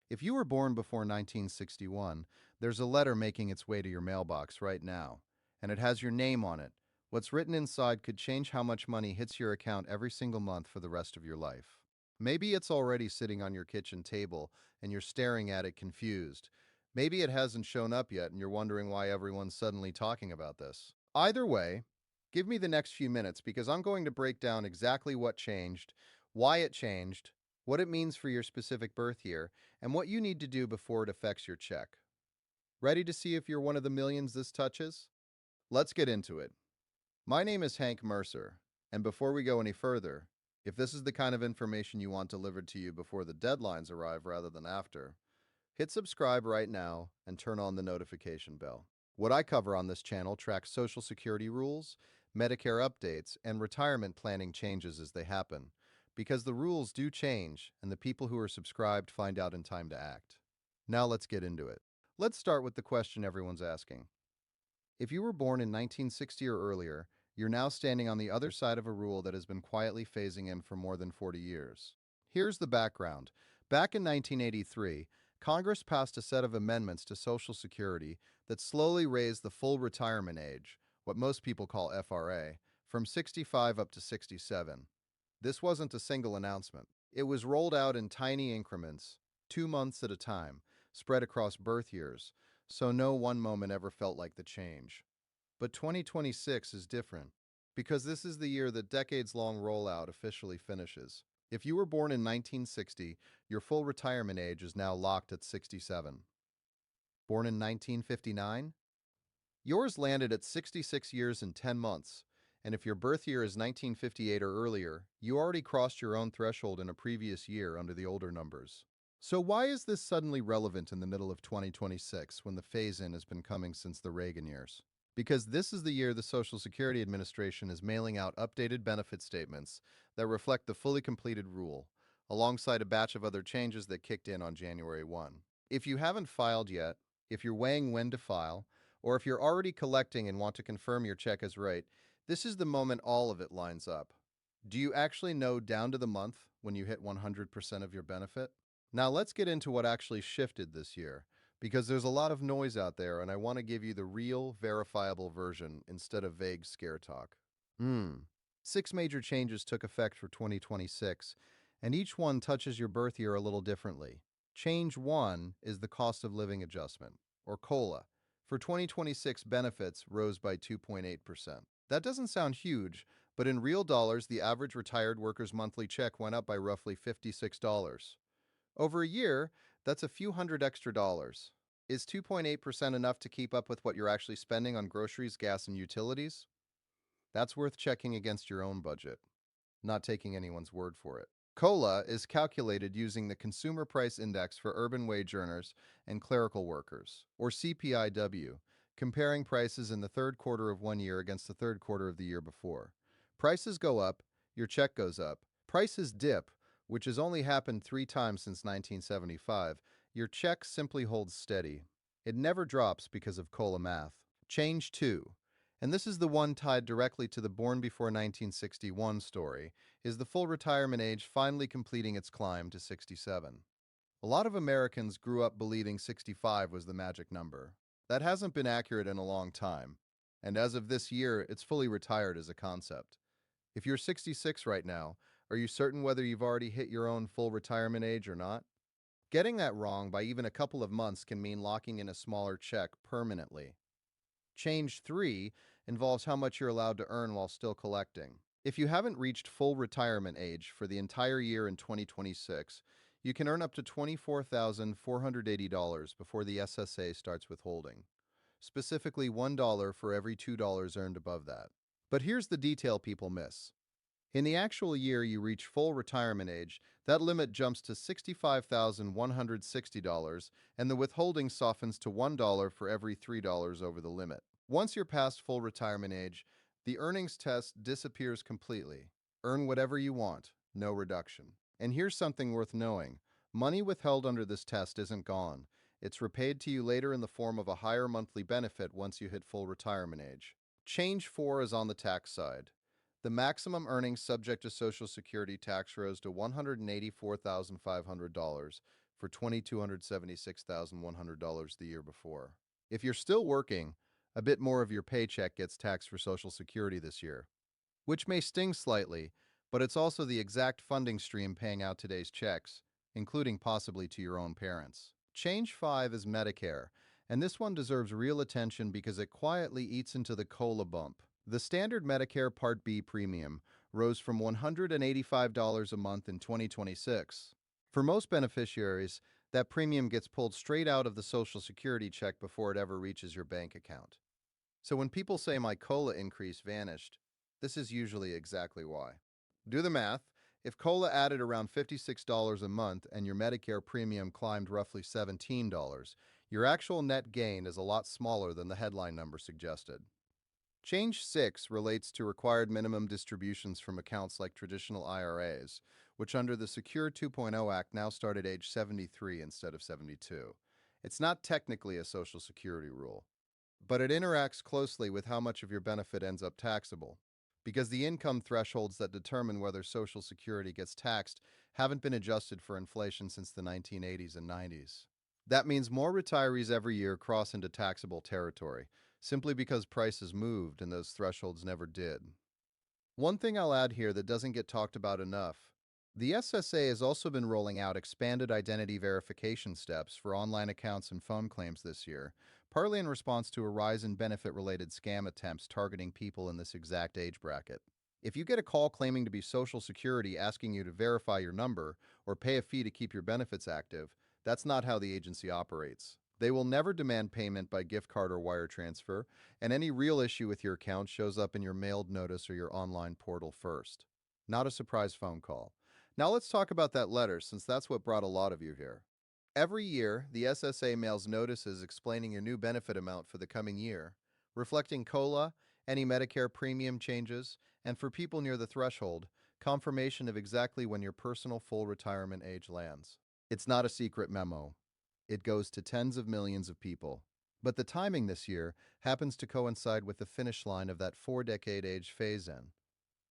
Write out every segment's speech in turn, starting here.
If you were born before 1961, there's a letter making its way to your mailbox right now, and it has your name on it. What's written inside could change how much money hits your account every single month for the rest of your life. Maybe it's already sitting on your kitchen table and you're staring at it confused. Maybe it hasn't shown up yet and you're wondering why everyone's suddenly talking about this. Either way, give me the next few minutes because I'm going to break down exactly what changed, why it changed, what it means for your specific birth year, and what you need to do before it affects your check. Ready to see if you're one of the millions this touches? Let's get into it. My name is Hank Mercer, and before we go any further, if this is the kind of information you want delivered to you before the deadlines arrive rather than after, hit subscribe right now and turn on the notification bell. What I cover on this channel tracks Social Security rules, Medicare updates, and retirement planning changes as they happen, because the rules do change and the people who are subscribed find out in time to act. Now let's get into it. Let's start with the question everyone's asking. If you were born in 1960 or earlier, you're now standing on the other side of a rule that has been quietly phasing in for more than 40 years. Here's the background. Back in 1983, Congress passed a set of amendments to Social Security that slowly raised the full retirement age, what most people call FRA, from 65 up to 67. This wasn't a single announcement. It was rolled out in tiny increments, 2 months at a time, spread across birth years, so no one moment ever felt like the change. But 2026 is different, because this is the year the decades-long rollout officially finishes. If you were born in 1960, your full retirement age is now locked at 67. Born in 1959? Yours landed at 66 years and 10 months, and if your birth year is 1958 or earlier, you already crossed your own threshold in a previous year under the older numbers. So why is this suddenly relevant in the middle of 2026 when the phase-in has been coming since the Reagan years? Because this is the year the Social Security Administration is mailing out updated benefit statements that reflect the fully completed rule, alongside a batch of other changes that kicked in on January 1. If you haven't filed yet, if you're weighing when to file, or if you're already collecting and want to confirm your check is right, this is the moment all of it lines up. Do you actually know down to the month when you hit 100% of your benefit? Now let's get into what actually shifted this year, because there's a lot of noise out there and I want to give you the real, verifiable version instead of vague scare talk. 6 major changes took effect for 2026, and each one touches your birth year a little differently. Change 1 is the cost of living adjustment, or COLA. For 2026, benefits rose by 2.8%. That doesn't sound huge, but in real dollars, the average retired worker's monthly check went up by roughly $56. Over a year, that's a few hundred extra dollars. Is 2.8% enough to keep up with what you're actually spending on groceries, gas, and utilities? That's worth checking against your own budget, not taking anyone's word for it. COLA is calculated using the Consumer Price Index for urban wage earners and clerical workers, or CPIW, comparing prices in the third quarter of one year against the third quarter of the year before. Prices go up, your check goes up. Prices dip, which has only happened 3 times since 1975, your check simply holds steady. It never drops because of COLA math. Change 2, and this is the one tied directly to the Born Before 1961 story, is the full retirement age finally completing its climb to 67. A lot of Americans grew up believing 65 was the magic number. That hasn't been accurate in a long time, and as of this year, it's fully retired as a concept. If you're 66 right now, are you certain whether you've already hit your own full retirement age or not? Getting that wrong by even a couple of months can mean locking in a smaller check permanently. Change 3 involves how much you're allowed to earn while still collecting. If you haven't reached full retirement age for the entire year in 2026, you can earn up to $24,480 before the SSA starts withholding, specifically $1 for every $2 earned above that. But here's the detail people miss. In the actual year you reach full retirement age, that limit jumps to $65,160, and the withholding softens to $1 for every $3 over the limit. Once you're past full retirement age, the earnings test disappears completely. Earn whatever you want, no reduction. And here's something worth knowing. Money withheld under this test isn't gone. It's repaid to you later in the form of a higher monthly benefit once you hit full retirement age. Change 4 is on the tax side. The maximum earnings subject to Social Security tax rose to $184,500 for $2,276,100 the year before. If you're still working, a bit more of your paycheck gets taxed for Social Security this year, which may sting slightly, but it's also the exact funding stream paying out today's checks, including possibly to your own parents. Change 5 is Medicare, and this one deserves real attention because it quietly eats into the COLA bump. The standard Medicare Part B premium rose from $185 a month in 2026. For most beneficiaries, that premium gets pulled straight out of the Social Security check before it ever reaches your bank account. So when people say my COLA increase vanished, this is usually exactly why. Do the math. If COLA added around $56 a month and your Medicare premium climbed roughly $17, your actual net gain is a lot smaller than the headline number suggested. Change 6 relates to required minimum distributions from accounts like traditional IRAs, which under the Secure 2.0 Act now start at age 73 instead of 72. It's not technically a Social Security rule, but it interacts closely with how much of your benefit ends up taxable, because the income thresholds that determine whether Social Security gets taxed haven't been adjusted for inflation since the 1980s and 90s. That means more retirees every year cross into taxable territory, simply because prices moved and those thresholds never did. One thing I'll add here that doesn't get talked about enough: the SSA has also been rolling out expanded identity verification steps for online accounts and phone claims this year, partly in response to a rise in benefit-related scam attempts targeting people in this exact age bracket. If you get a call claiming to be Social Security asking you to verify your number or pay a fee to keep your benefits active, that's not how the agency operates. They will never demand payment by gift card or wire transfer, and any real issue with your account shows up in your mailed notice or your online portal first. Not a surprise phone call. Now let's talk about that letter, since that's what brought a lot of you here. Every year, the SSA mails notices explaining your new benefit amount for the coming year, reflecting COLA, any Medicare premium changes, and for people near the threshold, confirmation of exactly when your personal full retirement age lands. It's not a secret memo. It goes to tens of millions of people. But the timing this year happens to coincide with the finish line of that 4-decade age phase-in,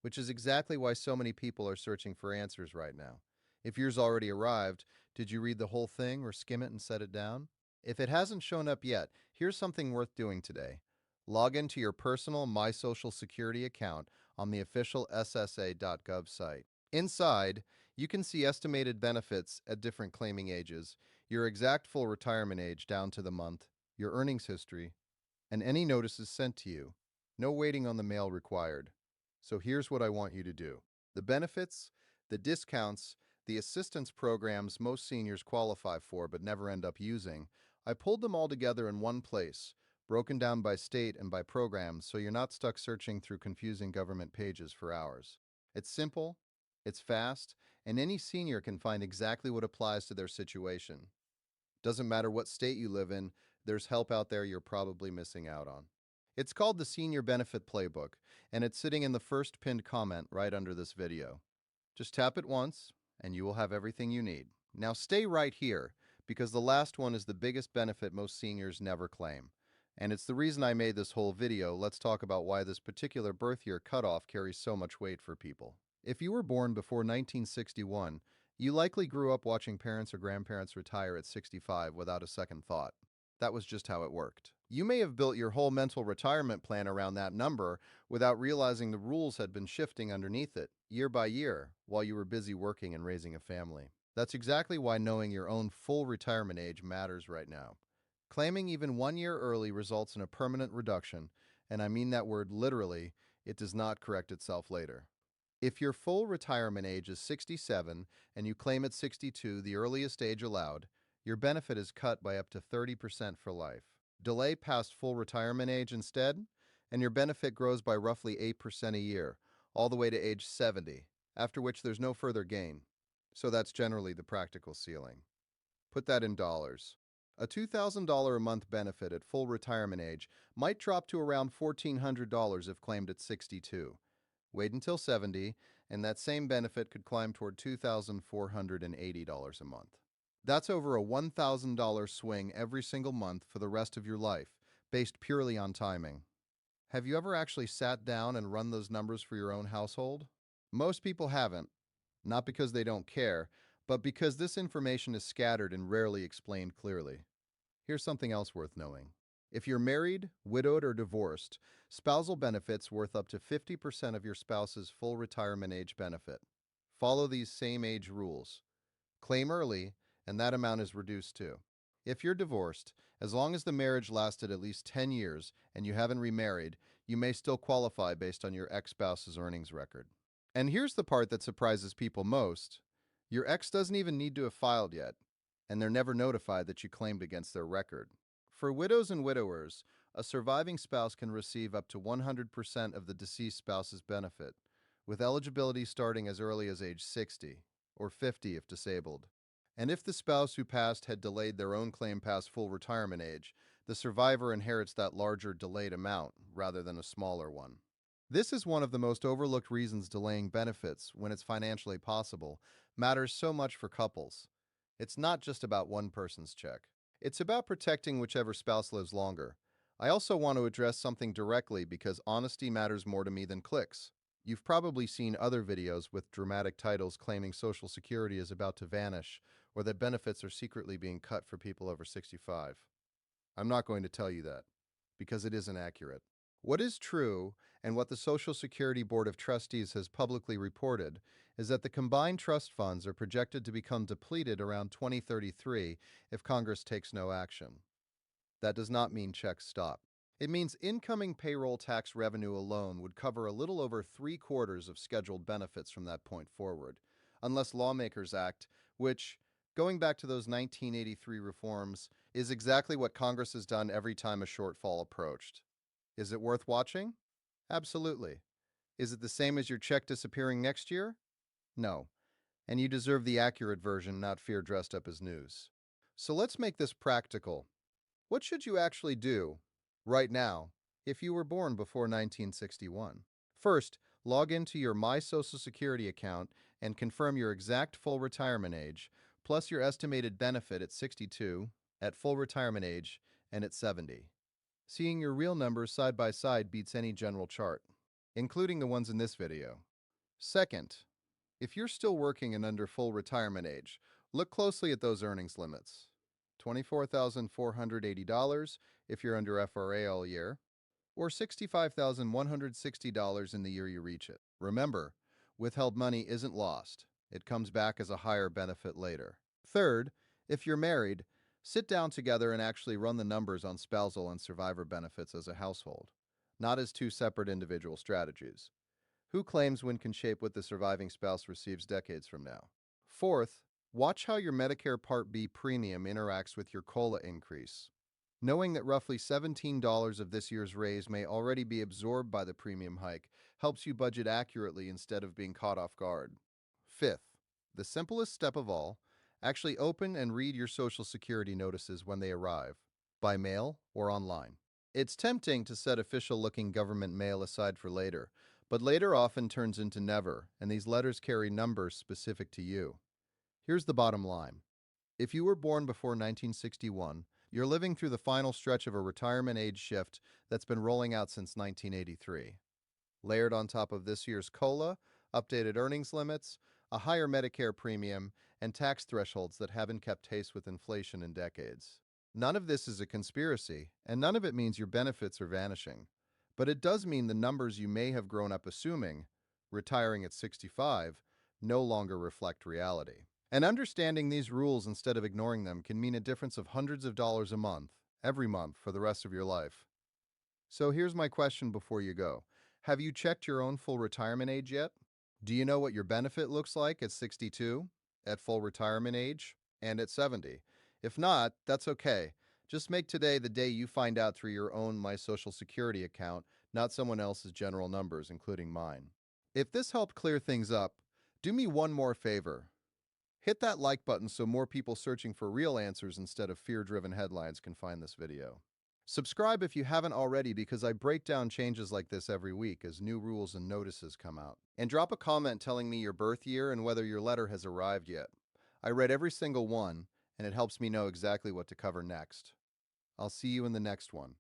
which is exactly why so many people are searching for answers right now. If yours already arrived, did you read the whole thing or skim it and set it down? If it hasn't shown up yet, here's something worth doing today. Log into your personal My Social Security account on the official SSA.gov site. Inside, you can see estimated benefits at different claiming ages, your exact full retirement age down to the month, your earnings history, and any notices sent to you. No waiting on the mail required. So here's what I want you to do. The benefits, the discounts, the assistance programs most seniors qualify for but never end up using, I pulled them all together in one place, broken down by state and by programs, so you're not stuck searching through confusing government pages for hours. It's simple, it's fast, and any senior can find exactly what applies to their situation. Doesn't matter what state you live in, there's help out there you're probably missing out on. It's called the Senior Benefit Playbook, and it's sitting in the first pinned comment right under this video. Just tap it once, and you will have everything you need. Now stay right here, because the last one is the biggest benefit most seniors never claim. And it's the reason I made this whole video. Let's talk about why this particular birth year cutoff carries so much weight for people. If you were born before 1961, you likely grew up watching parents or grandparents retire at 65 without a second thought. That was just how it worked. You may have built your whole mental retirement plan around that number without realizing the rules had been shifting underneath it, year by year, while you were busy working and raising a family. That's exactly why knowing your own full retirement age matters right now. Claiming even 1 year early results in a permanent reduction, and I mean that word literally. It does not correct itself later. If your full retirement age is 67 and you claim at 62, the earliest age allowed, your benefit is cut by up to 30% for life. Delay past full retirement age instead, and your benefit grows by roughly 8% a year, all the way to age 70, after which there's no further gain. So that's generally the practical ceiling. Put that in dollars. A $2,000 a month benefit at full retirement age might drop to around $1,400 if claimed at 62. Wait until 70, and that same benefit could climb toward $2,480 a month. That's over a $1,000 swing every single month for the rest of your life, based purely on timing. Have you ever actually sat down and run those numbers for your own household? Most people haven't, not because they don't care, but because this information is scattered and rarely explained clearly. Here's something else worth knowing. If you're married, widowed, or divorced, spousal benefits worth up to 50% of your spouse's full retirement age benefit. Follow these same age rules. Claim early, and that amount is reduced too. If you're divorced, as long as the marriage lasted at least 10 years and you haven't remarried, you may still qualify based on your ex-spouse's earnings record. And here's the part that surprises people most. Your ex doesn't even need to have filed yet, and they're never notified that you claimed against their record. For widows and widowers, a surviving spouse can receive up to 100% of the deceased spouse's benefit, with eligibility starting as early as age 60, or 50 if disabled. And if the spouse who passed had delayed their own claim past full retirement age, the survivor inherits that larger delayed amount rather than a smaller one. This is one of the most overlooked reasons delaying benefits, when it's financially possible, matters so much for couples. It's not just about one person's check. It's about protecting whichever spouse lives longer. I also want to address something directly because honesty matters more to me than clicks. You've probably seen other videos with dramatic titles claiming Social Security is about to vanish or that benefits are secretly being cut for people over 65. I'm not going to tell you that, because it isn't accurate. What is true, and what the Social Security Board of Trustees has publicly reported, is that the combined trust funds are projected to become depleted around 2033 if Congress takes no action. That does not mean checks stop. It means incoming payroll tax revenue alone would cover a little over 3/4 of scheduled benefits from that point forward, unless lawmakers act, which, going back to those 1983 reforms, is exactly what Congress has done every time a shortfall approached. Is it worth watching? Absolutely. Is it the same as your check disappearing next year? No. And you deserve the accurate version, not fear dressed up as news. So let's make this practical. What should you actually do, right now, if you were born before 1961? First, log into your My Social Security account and confirm your exact full retirement age, plus your estimated benefit at 62, at full retirement age, and at 70. Seeing your real numbers side by side beats any general chart, including the ones in this video. Second, if you're still working and under full retirement age, look closely at those earnings limits. $24,480 if you're under FRA all year, or $65,160 in the year you reach it. Remember, withheld money isn't lost. It comes back as a higher benefit later. Third, if you're married, sit down together and actually run the numbers on spousal and survivor benefits as a household, not as two separate individual strategies. Who claims when can shape what the surviving spouse receives decades from now. Fourth, watch how your Medicare Part B premium interacts with your COLA increase. Knowing that roughly $17 of this year's raise may already be absorbed by the premium hike helps you budget accurately instead of being caught off guard. Fifth, the simplest step of all, actually open and read your Social Security notices when they arrive, by mail or online. It's tempting to set official-looking government mail aside for later, but later often turns into never, and these letters carry numbers specific to you. Here's the bottom line. If you were born before 1961, you're living through the final stretch of a retirement age shift that's been rolling out since 1983. Layered on top of this year's COLA, updated earnings limits, a higher Medicare premium, and tax thresholds that haven't kept pace with inflation in decades. None of this is a conspiracy, and none of it means your benefits are vanishing. But it does mean the numbers you may have grown up assuming, retiring at 65, no longer reflect reality. And understanding these rules instead of ignoring them can mean a difference of hundreds of dollars a month, every month, for the rest of your life. So here's my question before you go. Have you checked your own full retirement age yet? Do you know what your benefit looks like at 62, at full retirement age, and at 70? If not, that's okay. Just make today the day you find out through your own My Social Security account, not someone else's general numbers, including mine. If this helped clear things up, do me one more favor. Hit that like button so more people searching for real answers instead of fear-driven headlines can find this video. Subscribe if you haven't already because I break down changes like this every week as new rules and notices come out. And drop a comment telling me your birth year and whether your letter has arrived yet. I read every single one, and it helps me know exactly what to cover next. I'll see you in the next one.